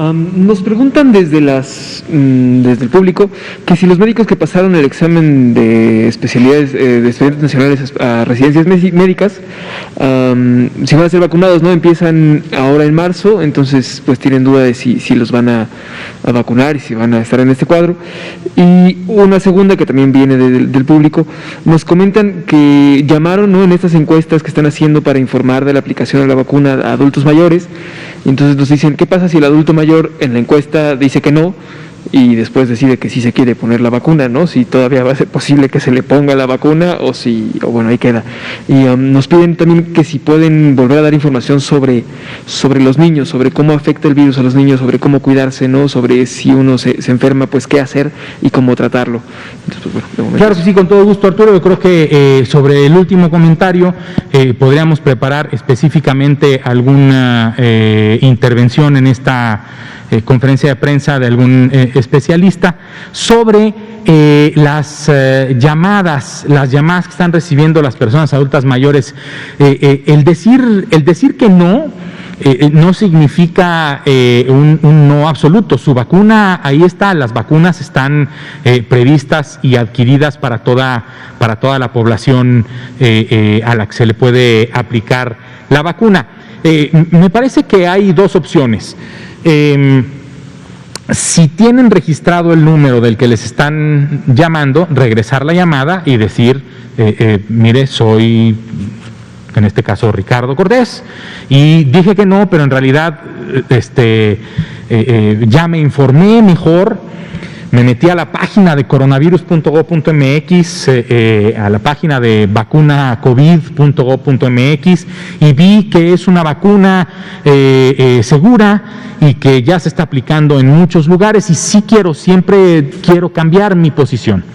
Nos preguntan desde el público que si los médicos que pasaron el examen de especialidades de estudiantes nacionales a residencias médicas, si van a ser vacunados, ¿no? Empiezan ahora en marzo, entonces pues tienen duda de si los van a vacunar y si van a estar en este cuadro. Y una segunda que también viene del público, nos comentan que llamaron, ¿no?, en estas encuestas que están haciendo para informar de la aplicación de la vacuna a adultos mayores. Entonces nos dicen, ¿qué pasa si el adulto mayor en la encuesta dice que no y después decide que sí se quiere poner la vacuna, ¿no? Si todavía va a ser posible que se le ponga la vacuna o bueno, ahí queda. Y nos piden también que si pueden volver a dar información sobre los niños, sobre cómo afecta el virus a los niños, sobre cómo cuidarse, ¿no? Sobre si uno se enferma, pues qué hacer y cómo tratarlo. Entonces, pues, bueno, de momento. Claro que sí, con todo gusto, Arturo. Yo creo que sobre el último comentario podríamos preparar específicamente alguna intervención en esta conferencia de prensa de algún especialista sobre las llamadas que están recibiendo las personas adultas mayores. El decir que no significa un no absoluto. Su vacuna, ahí está, las vacunas están previstas y adquiridas para toda la población a la que se le puede aplicar la vacuna. Me parece que hay dos opciones. Si tienen registrado el número del que les están llamando, regresar la llamada y decir, mire, soy, en este caso, Ricardo Cortés, y dije que no, pero en realidad ya me informé mejor, me metí a la página de coronavirus.gov.mx, a la página de vacunacovid.gov.mx y vi que es una vacuna segura y que ya se está aplicando en muchos lugares y siempre quiero cambiar mi posición.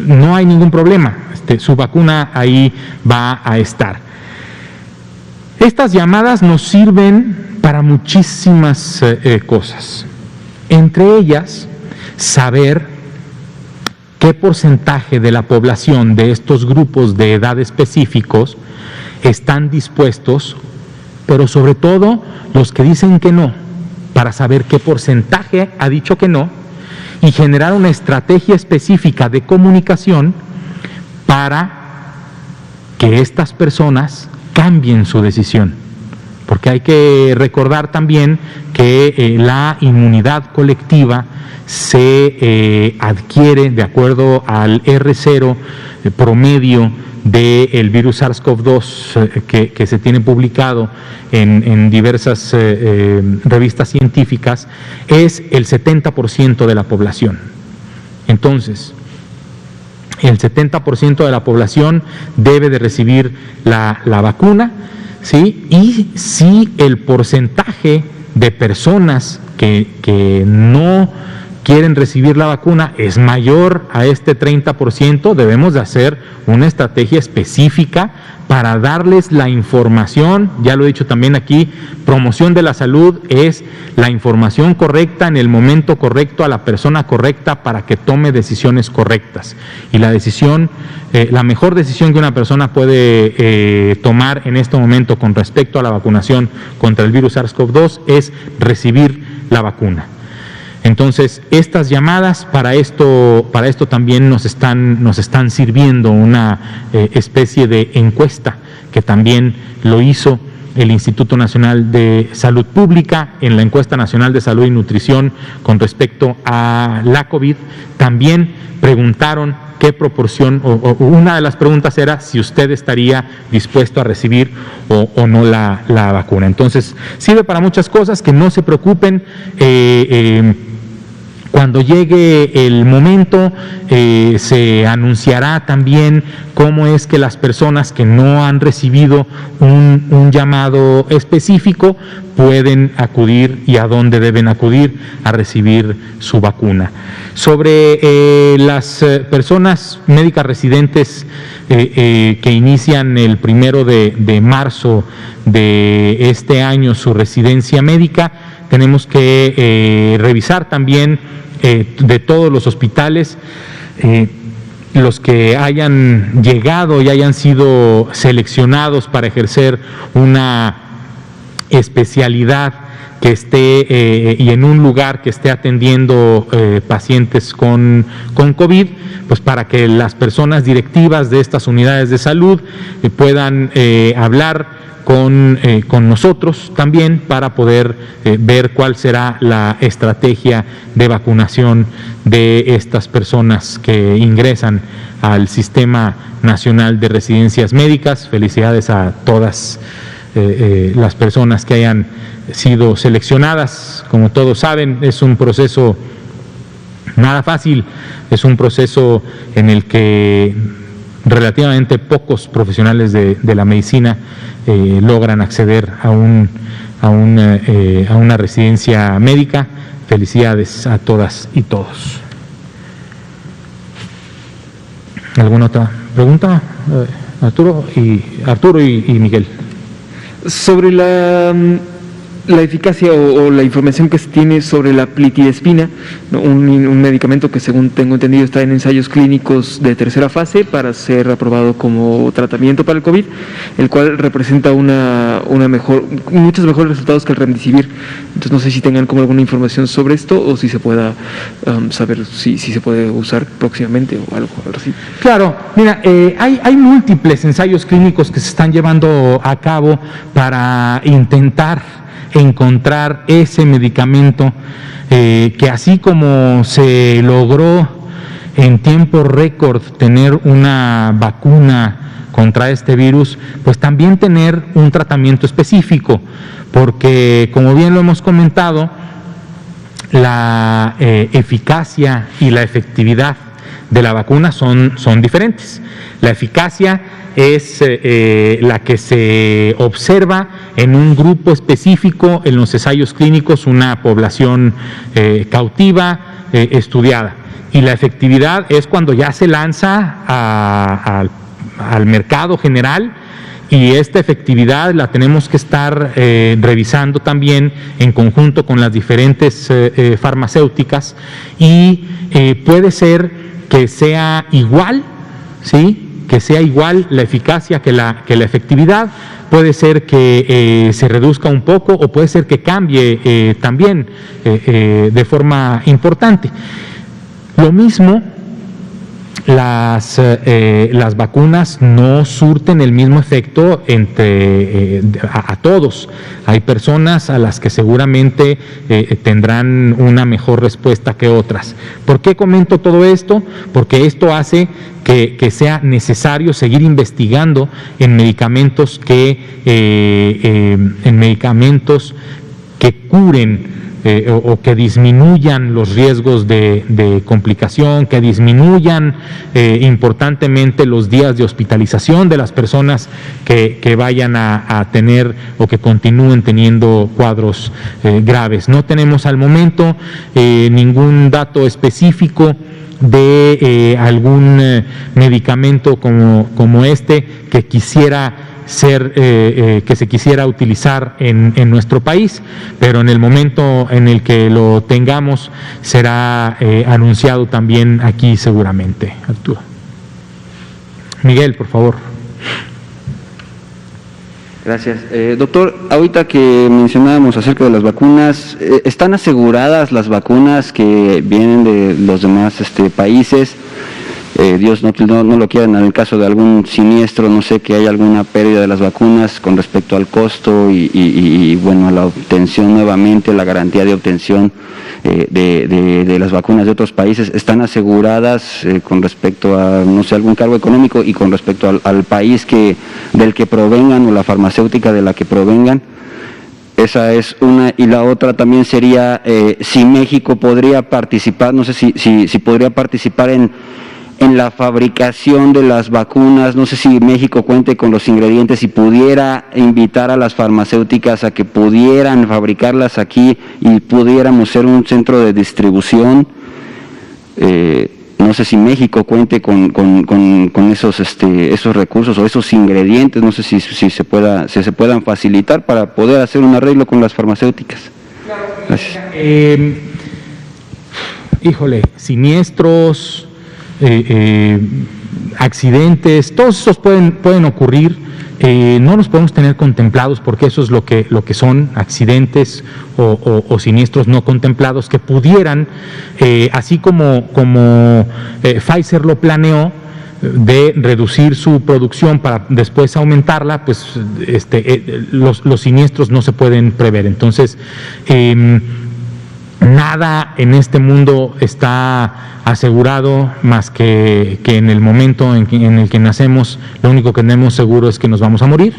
No hay ningún problema, su vacuna ahí va a estar. Estas llamadas nos sirven para muchísimas cosas, entre ellas saber qué porcentaje de la población de estos grupos de edad específicos están dispuestos, pero sobre todo los que dicen que no, para saber qué porcentaje ha dicho que no y generar una estrategia específica de comunicación para que estas personas cambien su decisión, porque hay que recordar también que la inmunidad colectiva se adquiere de acuerdo al R0 promedio del virus SARS-CoV-2 que se tiene publicado en diversas revistas científicas, es el 70% de la población. Entonces, el 70% de la población debe de recibir la vacuna, ¿sí? Y si el porcentaje de personas que no quieren recibir la vacuna es mayor a este 30%, debemos de hacer una estrategia específica para darles la información. Ya lo he dicho también aquí, promoción de la salud es la información correcta en el momento correcto a la persona correcta para que tome decisiones correctas. Y la decisión, la mejor decisión que una persona puede tomar en este momento con respecto a la vacunación contra el virus SARS-CoV-2 es recibir la vacuna. Entonces, estas llamadas para esto también nos están sirviendo una especie de encuesta que también lo hizo el Instituto Nacional de Salud Pública en la encuesta nacional de salud y nutrición con respecto a la COVID. También preguntaron qué proporción, o una de las preguntas era si usted estaría dispuesto a recibir o no la vacuna. Entonces, sirve para muchas cosas, que no se preocupen. Cuando llegue el momento, se anunciará también cómo es que las personas que no han recibido un llamado específico pueden acudir y a dónde deben acudir a recibir su vacuna. Sobre las personas médicas residentes que inician el 1 de marzo de este año su residencia médica, tenemos que revisar también de todos los hospitales, los que hayan llegado y hayan sido seleccionados para ejercer una especialidad que esté y en un lugar que esté atendiendo pacientes con COVID, pues para que las personas directivas de estas unidades de salud puedan hablar con nosotros también para poder ver cuál será la estrategia de vacunación de estas personas que ingresan al Sistema Nacional de Residencias Médicas. Felicidades a todas las personas que hayan sido seleccionadas. Como todos saben, es un proceso nada fácil, es un proceso en el que relativamente pocos profesionales de la medicina logran acceder a una residencia médica. Felicidades a todas y todos. ¿Alguna otra pregunta? Arturo y Miguel. Sobre la eficacia o la información que se tiene sobre la plitidespina, ¿no? un medicamento que según tengo entendido está en ensayos clínicos de tercera fase para ser aprobado como tratamiento para el COVID, el cual representa muchos mejores resultados que el Remdesivir. Entonces no sé si tengan como alguna información sobre esto o si se pueda saber si se puede usar próximamente o algo así. Claro, mira, hay múltiples ensayos clínicos que se están llevando a cabo para intentar encontrar ese medicamento que, así como se logró en tiempo récord tener una vacuna contra este virus, pues también tener un tratamiento específico, porque como bien lo hemos comentado, la eficacia y la efectividad de la vacuna son diferentes. La eficacia es la que se observa en un grupo específico en los ensayos clínicos, una población cautiva, estudiada. Y la efectividad es cuando ya se lanza al mercado general, y esta efectividad la tenemos que estar revisando también en conjunto con las diferentes farmacéuticas, y puede ser que sea igual, ¿sí?, que sea igual la eficacia que la efectividad. Puede ser que se reduzca un poco, o puede ser que cambie también de forma importante. Lo mismo las vacunas no surten el mismo efecto a todos. Hay personas a las que seguramente tendrán una mejor respuesta que otras. ¿Por qué comento todo esto? Porque esto hace que sea necesario seguir investigando en medicamentos que curen o que disminuyan los riesgos de complicación, que disminuyan importantemente los días de hospitalización de las personas que vayan a tener o que continúen teniendo cuadros graves. No tenemos al momento ningún dato específico de algún medicamento como este que se quisiera utilizar en nuestro país, pero en el momento en el que lo tengamos será anunciado también aquí seguramente. Arturo. Miguel, por favor. Gracias. Doctor, ahorita que mencionábamos acerca de las vacunas, ¿están aseguradas las vacunas que vienen de los demás países? Dios no lo quiera, en el caso de algún siniestro, no sé, que haya alguna pérdida de las vacunas con respecto al costo y bueno, la obtención nuevamente, la garantía de obtención de las vacunas de otros países, ¿están aseguradas con respecto a, no sé, algún cargo económico y con respecto al país del que provengan o la farmacéutica de la que provengan? Esa es una, y la otra también sería si México podría participar, no sé si podría participar en la fabricación de las vacunas, no sé si México cuente con los ingredientes y pudiera invitar a las farmacéuticas a que pudieran fabricarlas aquí y pudiéramos ser un centro de distribución. No sé si México cuente con esos recursos o esos ingredientes, no sé si se puedan facilitar para poder hacer un arreglo con las farmacéuticas. Gracias. Híjole, siniestros, accidentes, todos esos pueden ocurrir, no los podemos tener contemplados porque eso es lo que son accidentes o siniestros no contemplados que pudieran, así como Pfizer lo planeó, de reducir su producción para después aumentarla, pues los siniestros no se pueden prever. Entonces, nada en este mundo está asegurado más que en el momento en el que nacemos, lo único que tenemos seguro es que nos vamos a morir,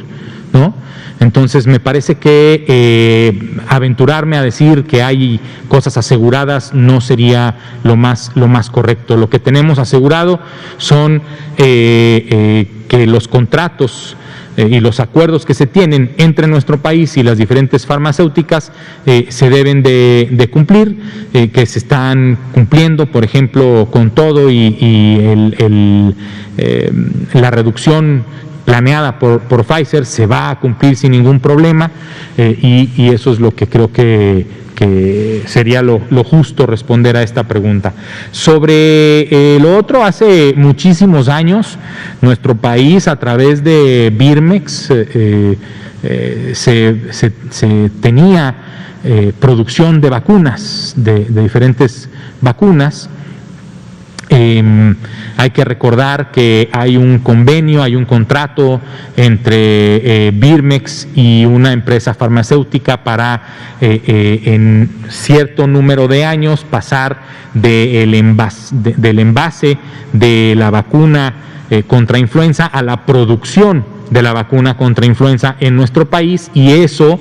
¿no? Entonces me parece que aventurarme a decir que hay cosas aseguradas no sería lo más correcto. Lo que tenemos asegurado son que los contratos y los acuerdos que se tienen entre nuestro país y las diferentes farmacéuticas se deben de cumplir, que se están cumpliendo, por ejemplo, con todo y la reducción planeada por Pfizer se va a cumplir sin ningún problema, y eso es lo que creo que sería lo justo responder a esta pregunta. Sobre lo otro, hace muchísimos años nuestro país a través de Birmex se tenía producción de vacunas, de diferentes vacunas. Hay que recordar que hay un convenio, hay un contrato entre Birmex y una empresa farmacéutica para en cierto número de años pasar del envase de la vacuna contra influenza a la producción de la vacuna contra influenza en nuestro país, y eso,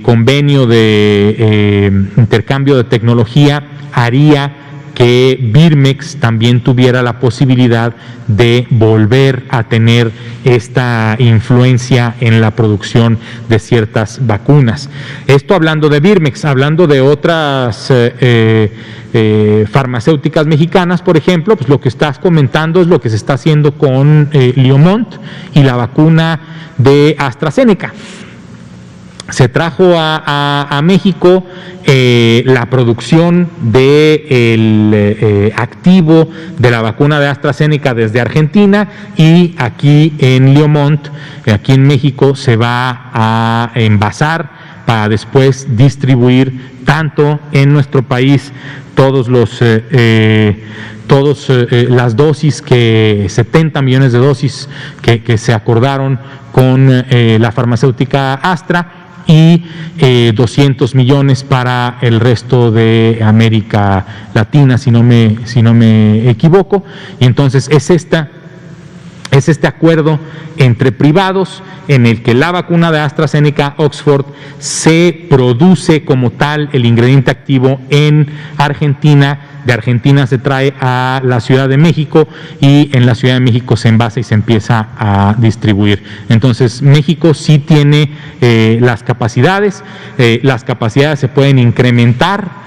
convenio de intercambio de tecnología haría que Birmex también tuviera la posibilidad de volver a tener esta influencia en la producción de ciertas vacunas. Esto hablando de Birmex, hablando de otras farmacéuticas mexicanas, por ejemplo, pues lo que estás comentando es lo que se está haciendo con Liomont y la vacuna de AstraZeneca. Se trajo a México la producción del activo de la vacuna de AstraZeneca desde Argentina, y aquí en Liomont, aquí en México, se va a envasar para después distribuir tanto en nuestro país las dosis, 70 millones de dosis que se acordaron con la farmacéutica Astra, y 200 millones para el resto de América Latina, si no me equivoco. Y entonces es este acuerdo entre privados en el que la vacuna de AstraZeneca Oxford se produce como tal, el ingrediente activo, en Argentina. De Argentina se trae a la Ciudad de México y en la Ciudad de México se envasa y se empieza a distribuir. Entonces México sí tiene las capacidades se pueden incrementar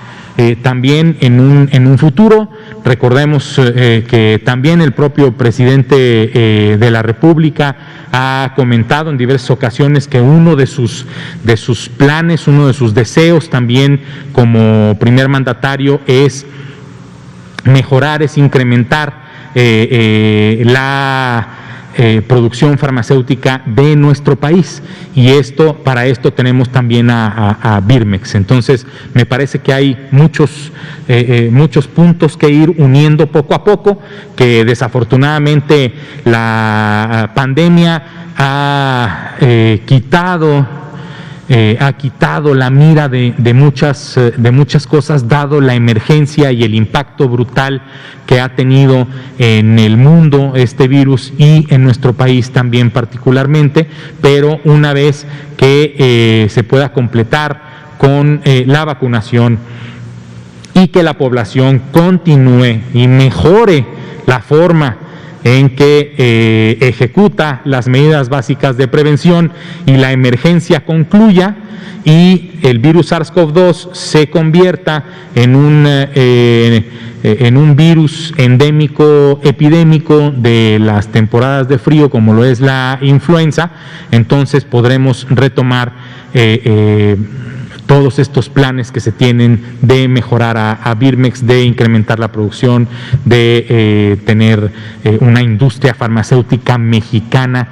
también en un futuro. Recordemos que también el propio presidente de la República ha comentado en diversas ocasiones que uno de sus planes, uno de sus deseos también como primer mandatario es mejorar, es incrementar la producción farmacéutica de nuestro país, y para esto tenemos también a Birmex. Entonces me parece que hay muchos puntos que ir uniendo poco a poco, que desafortunadamente la pandemia ha quitado la mira de muchas cosas, dado la emergencia y el impacto brutal que ha tenido en el mundo este virus y en nuestro país también particularmente. Pero una vez que se pueda completar con la vacunación y que la población continúe y mejore la forma en que ejecuta las medidas básicas de prevención y la emergencia concluya y el virus SARS-CoV-2 se convierta en un virus endémico epidémico de las temporadas de frío, como lo es la influenza, entonces podremos retomar todos estos planes que se tienen de mejorar a Birmex, de incrementar la producción, de tener una industria farmacéutica mexicana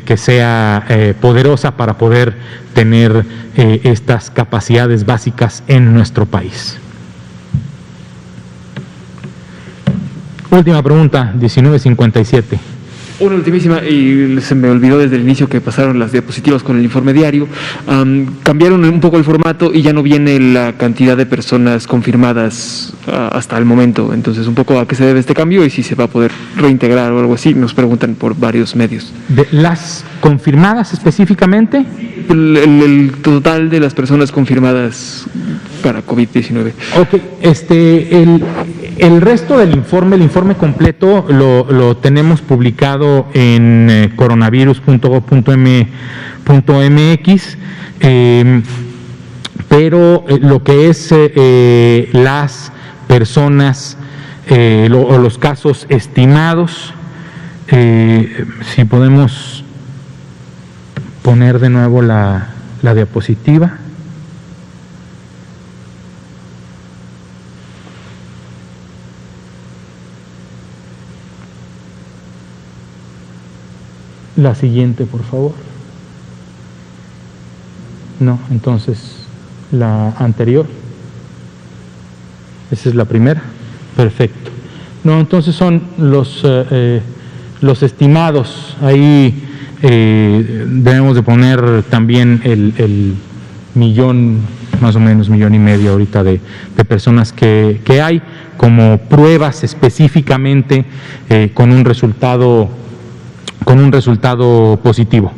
que sea poderosa para poder tener estas capacidades básicas en nuestro país. Última pregunta, 1957. Una ultimísima, y se me olvidó desde el inicio que pasaron las diapositivas con el informe diario. Cambiaron un poco el formato y ya no viene la cantidad de personas confirmadas hasta el momento. Entonces, un poco a qué se debe este cambio y si se va a poder reintegrar o algo así. Nos preguntan por varios medios. ¿De las confirmadas específicamente? El total de las personas confirmadas para COVID-19. Ok, el resto del informe, el informe completo, lo tenemos publicado en coronavirus.gov.mx, pero lo que es las personas o los casos estimados, si podemos poner de nuevo la diapositiva. La siguiente, por favor. No, entonces la anterior. Esa es la primera. Perfecto. No, entonces son los estimados. Ahí debemos de poner también el millón, más o menos 1,5 millones ahorita de personas que hay como pruebas específicamente con un resultado positivo.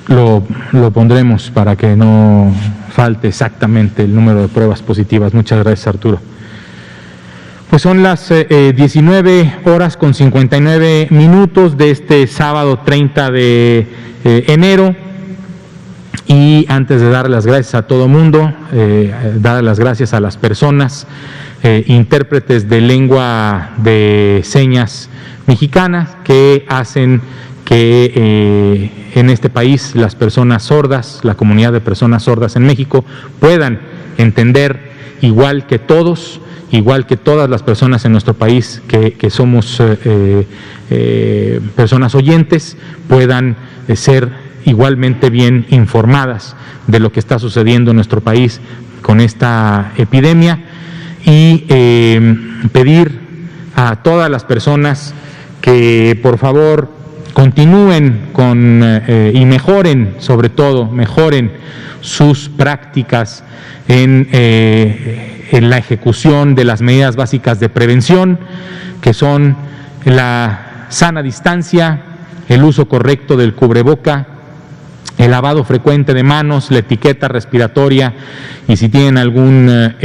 Lo pondremos para que no falte exactamente el número de pruebas positivas. Muchas gracias, Arturo. Pues son las 19:59 de este sábado 30 de enero. Y antes de dar las gracias a todo mundo, dar las gracias a las personas, intérpretes de lengua de señas mexicanas, que hacen que en este país las personas sordas, la comunidad de personas sordas en México, puedan entender igual que todos igual que todas las personas en nuestro país que somos personas oyentes, puedan ser igualmente bien informadas de lo que está sucediendo en nuestro país con esta epidemia, y pedir a todas las personas que por favor continúen y mejoren, sobre todo, mejoren sus prácticas en la ejecución de las medidas básicas de prevención, que son la sana distancia, el uso correcto del cubreboca, el lavado frecuente de manos, la etiqueta respiratoria, y si tienen alguna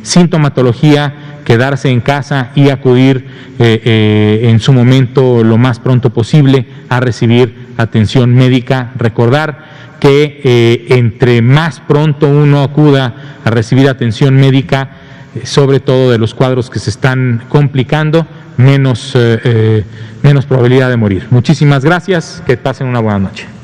sintomatología, quedarse en casa y acudir en su momento lo más pronto posible a recibir atención médica. Recordar que entre más pronto uno acuda a recibir atención médica, sobre todo de los cuadros que se están complicando, menos probabilidad de morir. Muchísimas gracias, que pasen una buena noche.